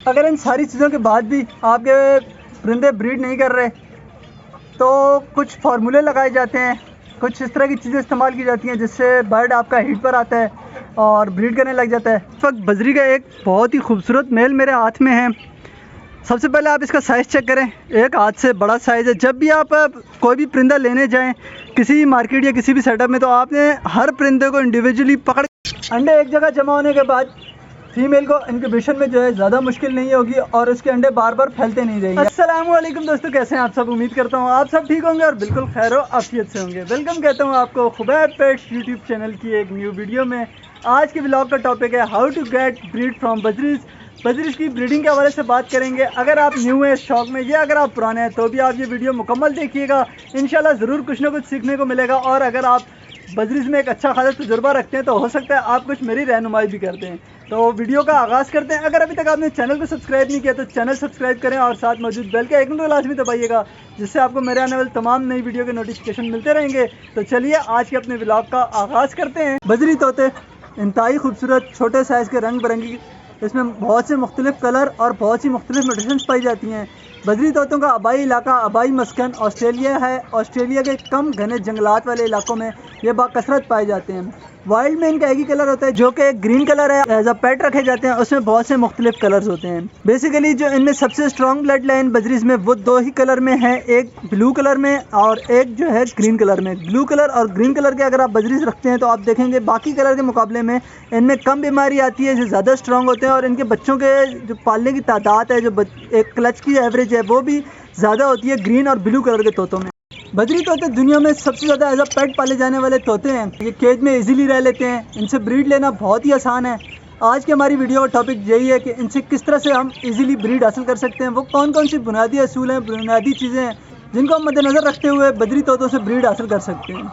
अगर इन सारी चीज़ों के बाद भी आपके परिंदे ब्रीड नहीं कर रहे तो कुछ फार्मूले लगाए जाते हैं, कुछ इस तरह की चीज़ें इस्तेमाल की जाती हैं जिससे बर्ड आपका हीट पर आता है और ब्रीड करने लग जाता है। इस वक्त बजरी का एक बहुत ही खूबसूरत मेल मेरे हाथ में है। सबसे पहले आप इसका साइज़ चेक करें, एक हाथ से बड़ा साइज़ है। जब भी आप कोई भी परिंदा लेने जाएं किसी भी मार्केट या किसी भी सेटअप में, तो आपने हर परिंदे को इंडिविजुअली पकड़, अंडे एक जगह जमा होने के बाद फीमेल को इंक्यूबेशन में जो है ज़्यादा मुश्किल नहीं होगी और उसके अंडे बार बार फैलते नहीं रहेंगे। अस्सलाम वालेकुम दोस्तों, कैसे हैं आप सब? उम्मीद करता हूँ आप सब ठीक होंगे और बिल्कुल खैर व आफियत से होंगे। वेलकम कहता हूँ आपको खुबैब पेट्स यूट्यूब चैनल की एक न्यू वीडियो में। आज के ब्लॉग का टॉपिक है how to get breed from budgies. Budgies की ब्रीडिंग के हवाले से बात करेंगे। अगर आप न्यू हैं इस शौक में या अगर आप पुराने हैं तो भी आप ये वीडियो मुकम्मल देखिएगा, इंशाल्लाह ज़रूर कुछ ना कुछ सीखने को मिलेगा। और अगर आप बजरीज में एक अच्छा खासा तजुर्बा रखते हैं तो हो सकता है आप कुछ मेरी रहनुमाई भी करते हैं। तो वीडियो का आगाज़ करते हैं। अगर अभी तक आपने चैनल को सब्सक्राइब नहीं किया तो चैनल सब्सक्राइब करें और साथ मौजूद बेल के आइकन को लाजमी दबाइएगा, जिससे आपको मेरे आने वाले तमाम नई वीडियो के नोटिफिकेशन मिलते रहेंगे। तो चलिए आज के अपने व्लॉग का आगाज़ करते हैं। बजरी तोते इंतहाई खूबसूरत, छोटे साइज़ के, रंग बिरंगी, इसमें बहुत से मुख्तलिफ कलर और बहुत सी मुख्तलिफ म्यूटेशंस पाई जाती हैं। बजरी तोतों का आबाई इलाका, आबाई मस्कन ऑस्ट्रेलिया है। ऑस्ट्रेलिया के कम घने जंगलात वाले इलाकों में ये बाकसरत पाए जाते हैं। वाइल्ड में इनका एक ही कलर होता है जो कि एक ग्रीन कलर है। एज अ पेट रखे जाते हैं, उसमें बहुत से मुख्तलिफ कलर्स होते हैं। बेसिकली जो इनमें सबसे स्ट्रॉन्ग ब्लड लाइन बजरीज में वो दो ही कलर में है, एक ब्लू कलर में और एक जो है ग्रीन कलर में। ब्लू कलर और ग्रीन कलर के अगर आप बजरीज रखते हैं तो आप देखेंगे बाकी कलर के मुकाबले में इनमें कम बीमारी आती है, जो ज़्यादा स्ट्रॉन्ग होते हैं और इनके बच्चों के जो पालने की तादाद है, जो एक क्लच की एवरेज है, वो भी ज़्यादा होती है ग्रीन और ब्लू कलर के तोतों में। बजरी तोते दुनिया में सबसे ज़्यादा एज अ पेट पाले जाने वाले तोते हैं। ये केज में इजीली रह लेते हैं, इनसे ब्रीड लेना बहुत ही आसान है। आज की हमारी वीडियो का टॉपिक यही है कि इनसे किस तरह से हम इजीली ब्रीड हासिल कर सकते हैं। वो कौन कौन सी बुनियादी असूल हैं, बुनियादी चीज़ें हैं जिनको हम मद्देनज़र रखते हुए बजरी तोतों से ब्रीड हासिल कर सकते हैं।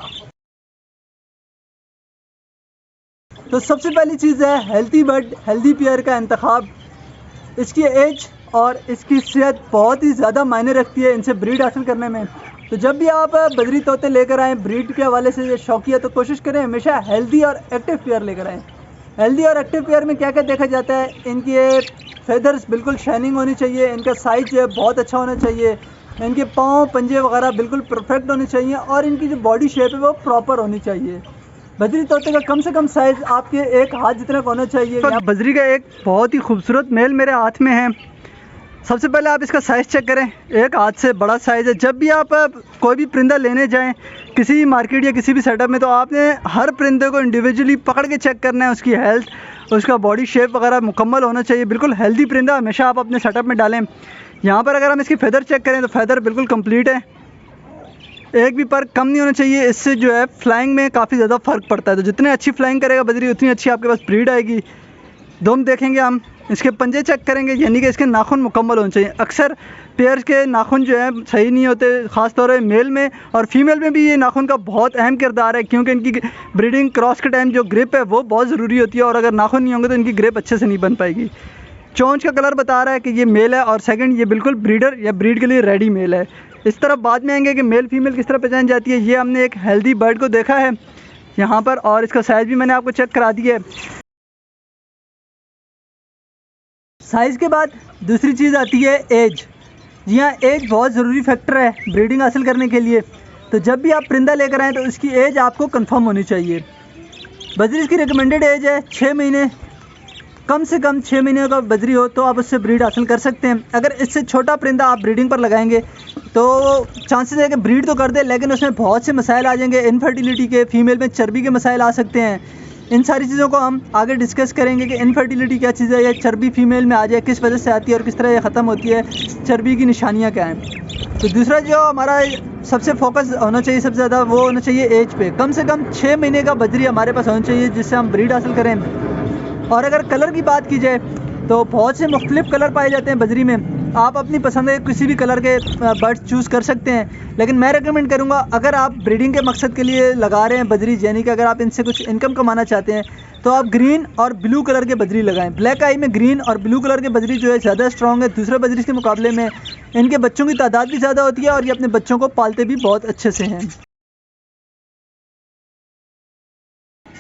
तो सबसे पहली चीज़ है हेल्दी बर्ड, हेल्दी पेयर का इंतखाब। इसकी एज और इसकी सेहत बहुत ही ज़्यादा मायने रखती है इनसे ब्रीड हासिल करने में। तो जब भी आप बजरी तोते लेकर आएँ ब्रीड के हवाले से ये शौकिया, तो कोशिश करें हमेशा हेल्दी और एक्टिव पेयर लेकर आएँ। हेल्दी और एक्टिव पेयर में क्या क्या देखा जाता है, इनके फेदर्स बिल्कुल शाइनिंग होनी चाहिए, इनका साइज जो है बहुत अच्छा होना चाहिए, इनके पाँव पंजे वगैरह बिल्कुल परफेक्ट होने चाहिए और इनकी जो बॉडी शेप है वो प्रॉपर होनी चाहिए। बजरी तोते का कम से कम साइज़ आपके एक हाथ जितना होना चाहिए। बजरी का एक बहुत ही खूबसूरत मेल मेरे हाथ में है। सबसे पहले आप इसका साइज़ चेक करें, एक हाथ से बड़ा साइज़ है। जब भी आप कोई भी परिंदा लेने जाएं किसी भी मार्केट या किसी भी सेटअप में, तो आपने हर परिंदे को इंडिविजुअली पकड़ के चेक करना है। उसकी हेल्थ, उसका बॉडी शेप वगैरह मुकम्मल होना चाहिए। बिल्कुल हेल्दी परिंदा हमेशा आप अपने सेटअप में डालें। यहाँ पर अगर हम इसकी फेदर चेक करें तो फेदर बिल्कुल कम्प्लीट है, एक भी पर कम नहीं होना चाहिए। इससे जो है फ्लाइंग में काफ़ी ज़्यादा फ़र्क पड़ता है। तो जितने अच्छी फ्लाइंग करेगा बजरी उतनी अच्छी आपके पास ब्रीड आएगी। दोम देखेंगे हम, इसके पंजे चेक करेंगे, यानी कि इसके नाखून मुकम्मल होने चाहिए। अक्सर पेयर्स के नाखून जो है सही नहीं होते, ख़ास तौर पर मेल में और फीमेल में भी ये नाखून का बहुत अहम किरदार है, क्योंकि इनकी ब्रीडिंग क्रॉस के टाइम जो ग्रिप है वो बहुत ज़रूरी होती है और अगर नाखून नहीं होंगे तो इनकी ग्रिप अच्छे से नहीं बन पाएगी। चोंच का कलर बता रहा है कि ये मेल है और सेकंड ये बिल्कुल ब्रीडर या ब्रीड के लिए रेडी मेल है। इस तरफ बाद में आएंगे कि मेल फीमेल किस तरह पहचान जाती है। ये हमने एक हेल्दी बर्ड को देखा है यहाँ पर और इसका साइज़ भी मैंने आपको चेक करा दिया है। साइज़ के बाद दूसरी चीज़ आती है एज। जी हाँ, एज बहुत ज़रूरी फैक्टर है ब्रीडिंग हासिल करने के लिए। तो जब भी आप परिंदा लेकर आएँ तो उसकी एज आपको कंफर्म होनी चाहिए। बजरी की रिकमेंडेड एज है 6 महीने, कम से कम 6 महीने का बजरी हो तो आप उससे ब्रीड हासिल कर सकते हैं। अगर इससे छोटा परिंदा आप ब्रीडिंग पर लगाएंगे तो चांसेस है कि ब्रीड तो कर दे लेकिन उसमें बहुत से मसाइल आ जाएंगे, इनफर्टिलिटी के, फीमेल में चर्बी के मसाइल आ सकते हैं। इन सारी चीज़ों को हम आगे डिस्कस करेंगे कि इनफर्टिलिटी क्या चीज़ है, या चर्बी फीमेल में आ जाए किस वजह से आती है और किस तरह ये ख़त्म होती है, चर्बी की निशानियाँ क्या हैं। तो दूसरा जो हमारा सबसे फोकस होना चाहिए सबसे ज़्यादा वो होना चाहिए एज पे। कम से कम 6 महीने का बजरी हमारे पास होना चाहिए जिससे हम ब्रीड हासिल करें। और अगर कलर की बात की जाए तो बहुत से मुख्तलिफ कलर पाए जाते हैं बजरी में। आप अपनी पसंद के किसी भी कलर के बर्ड्स चूज़ कर सकते हैं, लेकिन मैं रेकमेंड करूंगा अगर आप ब्रीडिंग के मकसद के लिए लगा रहे हैं बजरी, यानी कि अगर आप इनसे कुछ इनकम कमाना चाहते हैं तो आप ग्रीन और ब्लू कलर के बजरी लगाएं। ब्लैक आई में ग्रीन और ब्लू कलर के बजरी जो है ज़्यादा स्ट्रॉन्ग है। दूसरे बजरी के मुकाबले में इनके बच्चों की तादाद भी ज़्यादा होती है और ये अपने बच्चों को पालते भी बहुत अच्छे से हैं।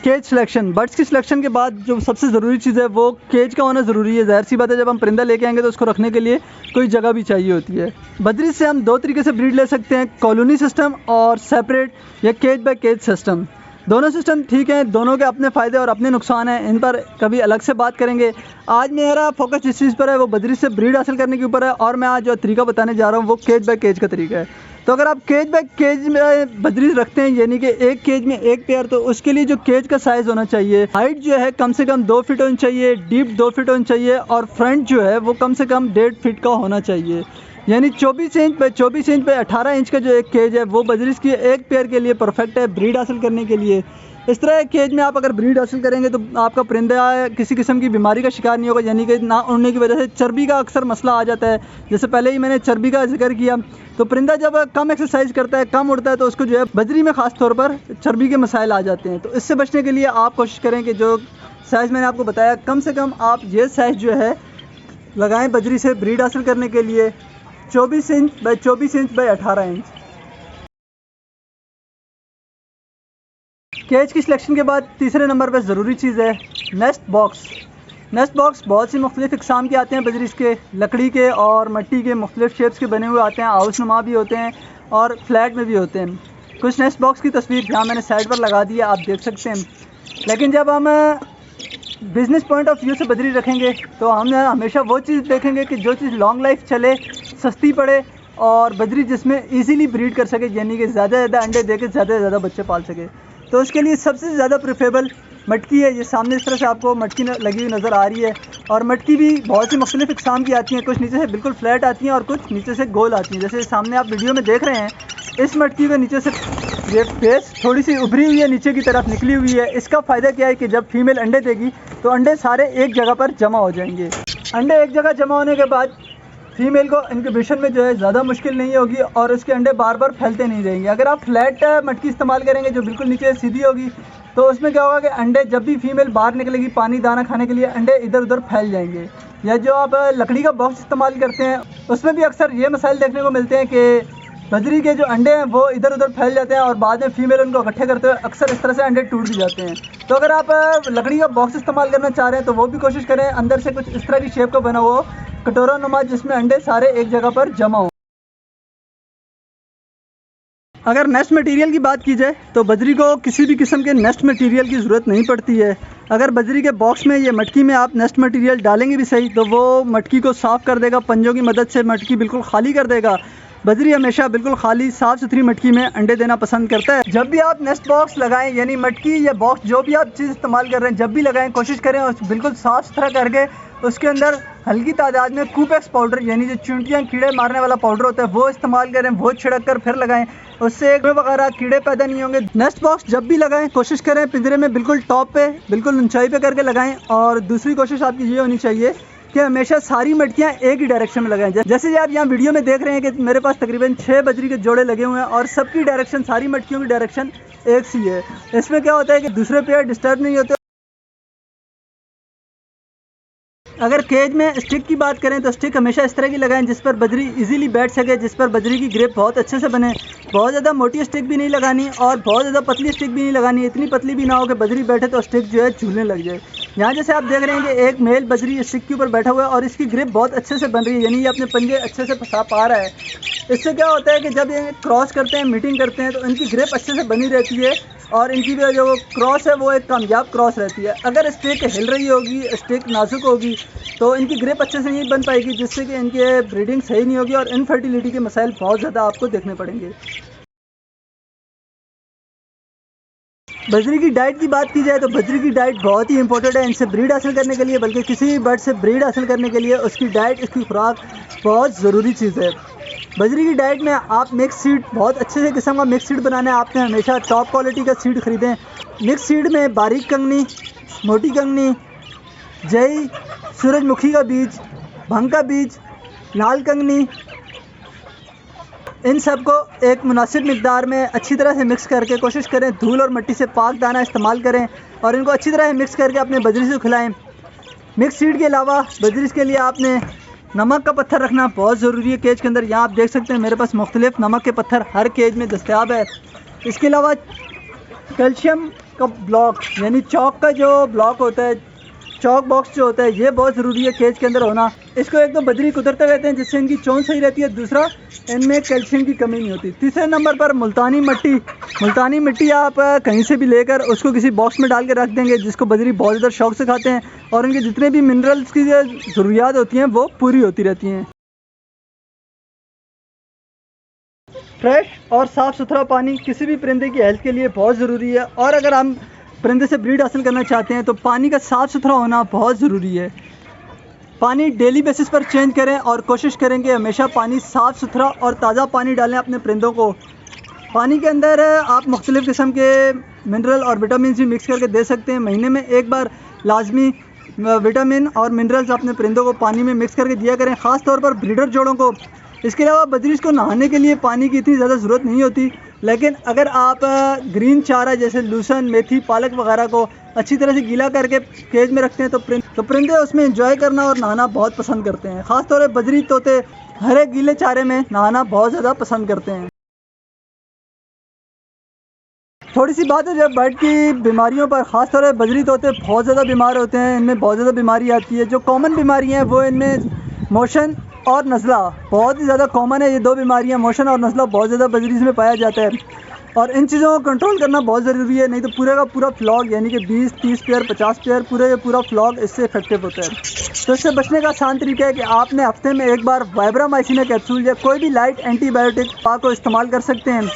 Cage selection. बर्ड्स की सिलेक्शन के बाद जो सबसे ज़रूरी चीज़ है वो केज का होना ज़रूरी है। ज़ाहिर सी बात है, जब हम परिंदा लेके आएंगे तो उसको रखने के लिए कोई जगह भी चाहिए होती है। बजरी से हम दो तरीके से ब्रीड ले सकते हैं, कॉलोनी सिस्टम और सेपरेट या केज बाय केज सिस्टम। दोनों सिस्टम ठीक हैं, दोनों के अपने फ़ायदे और अपने नुकसान हैं, इन पर कभी अलग से बात करेंगे। आज मेरा फोकस जिस चीज़ पर है वो बजरी से ब्रीड हासिल करने के ऊपर है, और मैं आज जो तरीका बताने जा रहा हूँ वो केज बाय केज का तरीका है। तो अगर आप केज बाय केज में बजरी रखते हैं, यानी कि एक केज में एक पेयर, तो उसके लिए जो केज का साइज़ होना चाहिए, हाइट जो है कम से कम 2 फीट होनी चाहिए, डीप 2 फीट होनी चाहिए, और फ्रंट जो है वो कम से कम 1.5 फीट का होना चाहिए। यानी 24 इंच पे 18 इंच का जो एक केज है वो बजरी की एक पेयर के लिए परफेक्ट है ब्रीड हासिल करने के लिए। इस तरह एक केज में आप अगर ब्रीड हासिल करेंगे तो आपका परिंदा किसी किस्म की बीमारी का शिकार नहीं होगा, यानी कि ना उड़ने की वजह से चर्बी का अक्सर मसला आ जाता है। जैसे पहले ही मैंने चर्बी का जिक्र किया, तो परिंदा जब कम एक्सरसाइज करता है, कम उड़ता है, तो उसको जो है बजरी में ख़ास तौर पर चर्बी के मसाइल आ जाते हैं। तो इससे बचने के लिए आप कोशिश करें कि जो साइज़ मैंने आपको बताया, कम से कम आप ये साइज़ जो है लगाएँ बजरी से ब्रीड हासिल करने के लिए, 24 inch by 24 inch by 18 inch. Cage की सिलेक्शन के बाद तीसरे नंबर पर ज़रूरी चीज़ है नेस्ट बॉक्स। नेस्ट बॉक्स बहुत सी मुख्तलिफ़ इक़साम के आते हैं बजरी के, लकड़ी के और मिट्टी के मुख्तलिफ़ शेप्स के बने हुए आते हैं, हाउस नुमा भी होते हैं और फ्लैट में भी होते हैं। कुछ नेस्ट बॉक्स की तस्वीर यहाँ मैंने साइड पर लगा दी है, आप देख सकते हैं। लेकिन जब हम बिज़नेस पॉइंट ऑफ व्यू से बजरी रखेंगे तो हम हमेशा वो चीज़ देखेंगे कि जो चीज़ लॉन्ग लाइफ चले, सस्ती पड़े, और बजरी जिसमें ईज़िली ब्रीड कर सके, यानी कि ज़्यादा से ज़्यादा अंडे दे के ज़्यादा से ज़्यादा बच्चे पाल सके। तो उसके लिए सबसे ज़्यादा प्रेफरेबल मटकी है। ये सामने इस तरह से आपको मटकी लगी हुई नज़र आ रही है, और मटकी भी बहुत सी मुख्तलिफ़ इक़साम की आती हैं। कुछ नीचे से बिल्कुल फ्लैट आती हैं और कुछ नीचे से गोल आती हैं। जैसे सामने आप वीडियो में देख रहे हैं, इस मटकी के नीचे से ये फेस थोड़ी सी उभरी हुई है, नीचे की तरफ निकली हुई है। इसका फ़ायदा क्या है कि जब फीमेल अंडे देगी तो अंडे सारे एक जगह पर जमा हो जाएंगे। अंडे एक जगह जमा होने के बाद फीमेल को इंक्यूबेशन में जो है ज़्यादा मुश्किल नहीं होगी, और उसके अंडे बार बार फैलते नहीं रहेंगे। अगर आप फ्लैट मटकी इस्तेमाल करेंगे जो बिल्कुल नीचे सीधी होगी, तो उसमें क्या होगा कि अंडे जब भी फीमेल बाहर निकलेगी पानी दाना खाने के लिए, अंडे इधर उधर फैल जाएंगे। या जो आप लकड़ी का बॉक्स इस्तेमाल करते हैं उसमें भी अक्सर ये मसाइल देखने को मिलते हैं कि बजरी के जो अंडे हैं वो इधर उधर फैल जाते हैं, और बाद में फीमेल उनको इकट्ठे करते हुए अक्सर इस तरह से अंडे टूट भी जाते हैं। तो अगर आप लकड़ी का बॉक्स इस्तेमाल करना चाह रहे हैं तो वो भी कोशिश करें अंदर से कुछ इस तरह की शेप का बना हुआ कटोरा नुमा, जिसमें अंडे सारे एक जगह पर जमा हो। अगर नेस्ट मटेरियल की बात की जाए तो बजरी को किसी भी किस्म के नेस्ट मटेरियल की ज़रूरत नहीं पड़ती है। अगर बजरी के बॉक्स में, ये मटकी में आप नेस्ट मटेरियल डालेंगे भी सही, तो वो मटकी को साफ़ कर देगा, पंजों की मदद से मटकी बिल्कुल खाली कर देगा। बजरी हमेशा बिल्कुल खाली साफ़ सुथरी मटकी में अंडे देना पसंद करता है। जब भी आप नेस्ट बॉक्स लगाएं, यानी मटकी या बॉक्स जो भी आप चीज़ इस्तेमाल कर रहे हैं, जब भी लगाएं कोशिश करें और बिल्कुल साफ़ सुथरा करके उसके अंदर हल्की तादाद में कूपेक्स पाउडर, यानी जो चूंटियाँ कीड़े मारने वाला पाउडर होता है वो इस्तेमाल करें, वो छिड़क कर फिर लगाएं। उससे एक वगैरह कीड़े पैदा नहीं होंगे। नेस्ट बॉक्स जब भी लगाएं कोशिश करें पिंजरे में बिल्कुल टॉप पे, बिल्कुल ऊंचाई पे करके लगाएं। और दूसरी कोशिश आपकी ये होनी चाहिए कि हमेशा सारी मटकियाँ एक ही डायरेक्शन में लगाएं। जैसे आप यहाँ वीडियो में देख रहे हैं कि मेरे पास तकरीबन 6 बजरी के जोड़े लगे हुए हैं, और सबकी डायरेक्शन, सारी मटकियों की डायरेक्शन एक सी है। इसमें क्या होता है कि दूसरे पेयर डिस्टर्ब नहीं होते। अगर केज में स्टिक की बात करें तो स्टिक हमेशा इस तरह की लगाएं जिस पर बजरी इजीली बैठ सके, जिस पर बजरी की ग्रिप बहुत अच्छे से बने। बहुत ज़्यादा मोटी स्टिक भी नहीं लगानी और बहुत ज़्यादा पतली स्टिक भी नहीं लगानी, इतनी पतली भी ना हो कि बजरी बैठे तो स्टिक जो है झूलने लग जाए। यहाँ जैसे आप देख रहे हैं कि एक मेल बजरी स्टिक के ऊपर बैठा हुआ है और इसकी ग्रिप बहुत अच्छे से बन रही है, यानी ये अपने पंजे अच्छे से फंसा पा रहा है। इससे क्या होता है कि जब ये क्रॉस करते हैं, मीटिंग करते हैं, तो इनकी ग्रिप अच्छे से बनी रहती है और इनकी जो क्रॉस है वो एक कामयाब क्रॉस रहती है। अगर स्टिक हिल रही होगी, स्टिक नाजुक होगी, तो इनकी ग्रिप अच्छे से नहीं बन पाएगी, जिससे कि इनके ब्रीडिंग सही नहीं होगी और इनफर्टिलिटी के मसाइल बहुत ज़्यादा आपको देखने पड़ेंगे। बजरी की डाइट की बात की जाए तो बजरी की डाइट बहुत ही इंपॉर्टेंट है इनसे ब्रीड हासिल करने के लिए, बल्कि किसी भी बर्ड से ब्रीड हासिल करने के लिए उसकी डाइट, इसकी खुराक बहुत ज़रूरी चीज़ है। बजरी की डाइट में आप मिक्स सीड, बहुत अच्छे से किस्म का मिक्स सीड बनाना है आपने, हमेशा टॉप क्वालिटी का सीड ख़रीदें। मिक्स सीड में बारीक कंगनी, मोटी कंगनी, जई, सूरजमुखी का बीज, भंग का बीज, लाल कंगनी, इन सब को एक मुनासिब मिकदार में अच्छी तरह से मिक्स करके कोशिश करें धूल और मिट्टी से पाक दाना इस्तेमाल करें और इनको अच्छी तरह से मिक्स करके अपने बजरी से खिलाएं। मिक्स सीड के अलावा बजरी के लिए आपने नमक का पत्थर रखना बहुत ज़रूरी है केज के अंदर। यहाँ आप देख सकते हैं मेरे पास मुख्तलिफ नमक के पत्थर हर केज में दस्तयाब है। इसके अलावा कैल्शियम का ब्लॉक यानी चौक का जो ब्लॉक होता है, चौक बॉक्स जो होता है, ये बहुत ज़रूरी है केज के अंदर होना। इसको एक तो बजरी कुतरते रहते हैं जिससे इनकी चोंच सही रहती है, दूसरा इनमें कैल्शियम की कमी नहीं होती। तीसरे नंबर पर मुल्तानी मिट्टी। मुल्तानी मिट्टी आप कहीं से भी लेकर उसको किसी बॉक्स में डाल के रख देंगे, जिसको बजरी बहुत ज़्यादा शौक से खाते हैं और उनके जितने भी मिनरल्स की ज़रूरियात होती हैं वो पूरी होती रहती हैं। फ्रेश और साफ़ सुथरा पानी किसी भी परिंदे की हेल्थ के लिए बहुत ज़रूरी है, और अगर हम परिंदे से ब्रीड हासिल करना चाहते हैं तो पानी का साफ़ सुथरा होना बहुत ज़रूरी है। पानी डेली बेसिस पर चेंज करें और कोशिश करें कि हमेशा पानी साफ़ सुथरा और ताज़ा पानी डालें अपने परिंदों को। पानी के अंदर आप मुख्तलिफ़ किस्म के मिनरल और विटामिन भी मिक्स करके दे सकते हैं। महीने में एक बार लाजमी विटामिन और मिनरल्स अपने परिंदों को पानी में मिक्स करके दिया करें, ख़ास तौर पर ब्रीडर जोड़ों को। इसके अलावा बजरीज को नहाने के लिए पानी की इतनी ज़्यादा ज़रूरत नहीं होती, लेकिन अगर आप ग्रीन चारा जैसे लूसन, मेथी, पालक वगैरह को अच्छी तरह से गीला करके केज में रखते हैं तो परिंदे उसमें एंजॉय करना और नहाना बहुत पसंद करते हैं। ख़ास तौर पर बजरी तोते हरे गीले चारे में नहाना बहुत ज़्यादा पसंद करते हैं। थोड़ी सी बात है जब बर्ड की बीमारियों पर, ख़ास तौर पर बजरी तोते बहुत ज़्यादा बीमार होते हैं, इनमें बहुत ज़्यादा बीमारी आती है। जो कॉमन बीमारी हैं वो इनमें मोशन और नज़ला बहुत ही ज़्यादा कॉमन है। ये दो बीमारियां, मोशन और नज़ला, बहुत ज़्यादा बजरीज में पाया जाता है और इन चीज़ों को कंट्रोल करना बहुत ज़रूरी है, नहीं तो पूरे का पूरा फ्लॉग यानी कि 20-30 पेयर 50 पेयर पूरा फ्लॉग इससे इफेक्टिव होता है। तो इससे बचने का आसान तरीका है कि आपने हफ्ते में एक बार वाइब्रामाइसिन कैप्सूल या कोई भी लाइट एंटीबायोटिक को इस्तेमाल कर सकते हैं।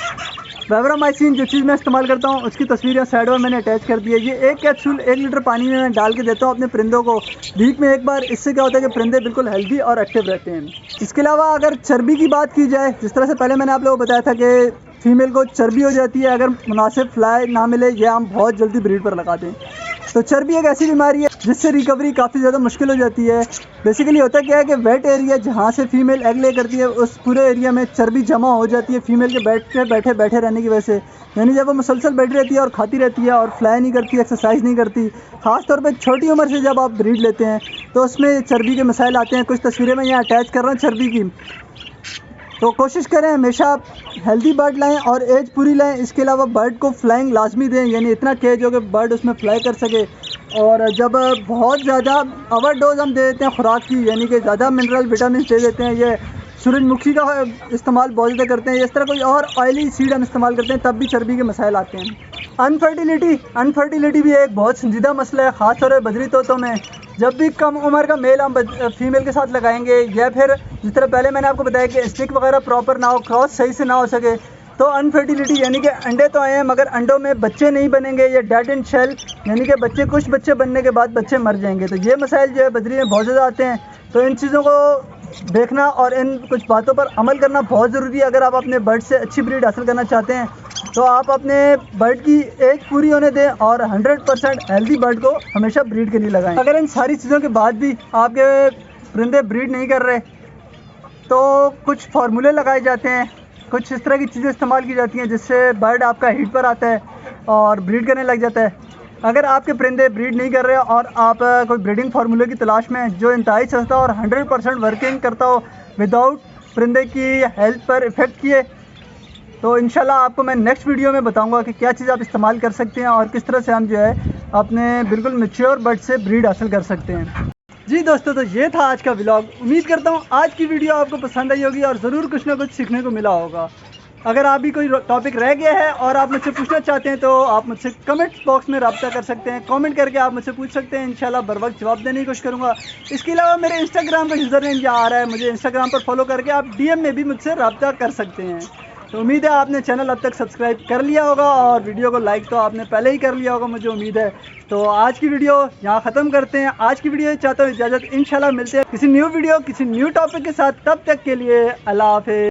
वाइब्रामाइसिन जो चीज़ मैं इस्तेमाल करता हूँ उसकी तस्वीर यहाँ साइड में मैंने अटैच कर दी है। ये एक कैप्सूल 1 लीटर पानी में मैं डाल के देता हूँ अपने परिंदों को वीक में एक बार। इससे क्या होता है कि परिंदे बिल्कुल हेल्दी और एक्टिव रहते हैं। इसके अलावा अगर चर्बी की बात की जाए, जिस तरह से पहले मैंने आप लोगों को बताया था कि फीमेल को चर्बी हो जाती है अगर मुनासिब फ्लाई ना मिले या हम बहुत जल्दी ब्रीड पर लगाते हैं। तो चर्बी एक ऐसी बीमारी है जिससे रिकवरी काफ़ी ज़्यादा मुश्किल हो जाती है। बेसिकली होता क्या है कि वेट एरिया जहाँ से फीमेल एग ले करती है उस पूरे एरिया में चर्बी जमा हो जाती है फीमेल के बैठे रहने की वजह से। यानी जब वो मुसलसल बैठी रहती है और खाती रहती है और फ्लाई नहीं करती, एक्सरसाइज नहीं करती, ख़ास तौर पे छोटी उम्र से जब आप ब्रीड लेते हैं तो उसमें चर्बी के मसाइल आते हैं। कुछ तस्वीरें मैं यहाँ अटैच कर रहा हूँ चर्बी की। तो कोशिश करें हमेशा हेल्दी बर्ड लाएं और एज पूरी लाएं। इसके अलावा बर्ड को फ्लाइंग लाजमी दें, यानी इतना केज हो कि बर्ड उसमें फ्लाई कर सके। और जब बहुत ज़्यादा ओवरडोज हम दे देते हैं खुराक की, यानी कि ज़्यादा मिनरल विटामिन दे देते हैं, ये सूरजमुखी का इस्तेमाल बहुत ज़्यादा करते हैं, इस तरह कोई और ऑयली सीड हम इस्तेमाल करते हैं, तब भी चर्बी के मसाइल आते हैं। अनफर्टिलिटी भी एक बहुत संजीदा मसला है, ख़ास तौर पर बजरी तोतों में। जब भी कम उम्र का मेल हम फीमेल के साथ लगाएंगे या फिर जिस तरह पहले मैंने आपको बताया कि स्टिक वगैरह प्रॉपर ना हो, क्रॉस सही से ना हो सके, तो अनफर्टिलिटी यानी कि अंडे तो आए हैं मगर अंडों में बच्चे नहीं बनेंगे, या डेड इन शेल यानी कि कुछ बच्चे बनने के बाद बच्चे मर जाएंगे। तो ये मसाइल जो है बजरी में बहुत ज़्यादा आते हैं। तो इन चीज़ों को देखना और इन कुछ बातों पर अमल करना बहुत ज़रूरी है। अगर आप अपने बर्ड से अच्छी ब्रीड हासिल करना चाहते हैं तो आप अपने बर्ड की एज पूरी होने दें और 100% हेल्दी बर्ड को हमेशा ब्रीड के लिए लगाएं। अगर इन सारी चीज़ों के बाद भी आपके परिंदे ब्रीड नहीं कर रहे तो कुछ फार्मूले लगाए जाते हैं, कुछ इस तरह की चीज़ें इस्तेमाल की जाती हैं जिससे बर्ड आपका हीट पर आता है और ब्रीड करने लग जाता है। अगर आपके परिंदे ब्रीड नहीं कर रहे और आप कोई ब्रीडिंग फार्मूले की तलाश में जो इंतहाई सस्ता और 100% वर्किंग करता हो विदाउट परिंदे की हेल्थ पर इफ़ेक्ट किए, तो इंशाल्लाह आपको मैं नेक्स्ट वीडियो में बताऊंगा कि क्या चीज़ आप इस्तेमाल कर सकते हैं और किस तरह से हम जो है अपने बिल्कुल मैच्योर बर्ड से ब्रीड हासिल कर सकते हैं। जी दोस्तों, तो ये था आज का व्लॉग। उम्मीद करता हूँ आज की वीडियो आपको पसंद आई होगी और ज़रूर कुछ ना कुछ सीखने को मिला होगा। अगर आप भी कोई टॉपिक रह गया है और आप मुझसे पूछना चाहते हैं तो आप मुझसे कमेंट बॉक्स में रब्ता कर सकते हैं, कमेंट करके आप मुझसे पूछ सकते हैं। इंशाल्लाह बर वक्त जवाब देने की कोशिश करूँगा। इसके अलावा मेरे इंस्टाग्राम का यूज़र नेम यहाँ आ रहा है, मुझे इंस्टाग्राम पर फॉलो करके आप DM में भी मुझसे रब्ता कर सकते हैं। तो उम्मीद है आपने चैनल अब तक सब्सक्राइब कर लिया होगा और वीडियो को लाइक तो आपने पहले ही कर लिया होगा, मुझे उम्मीद है। तो आज की वीडियो यहाँ ख़त्म करते हैं। आज की वीडियो चाहता हूँ इजाज़त, इंशाल्लाह मिलते हैं किसी न्यू वीडियो किसी न्यू टॉपिक के साथ। तब तक के लिए अल्लाह हाफ़िज़।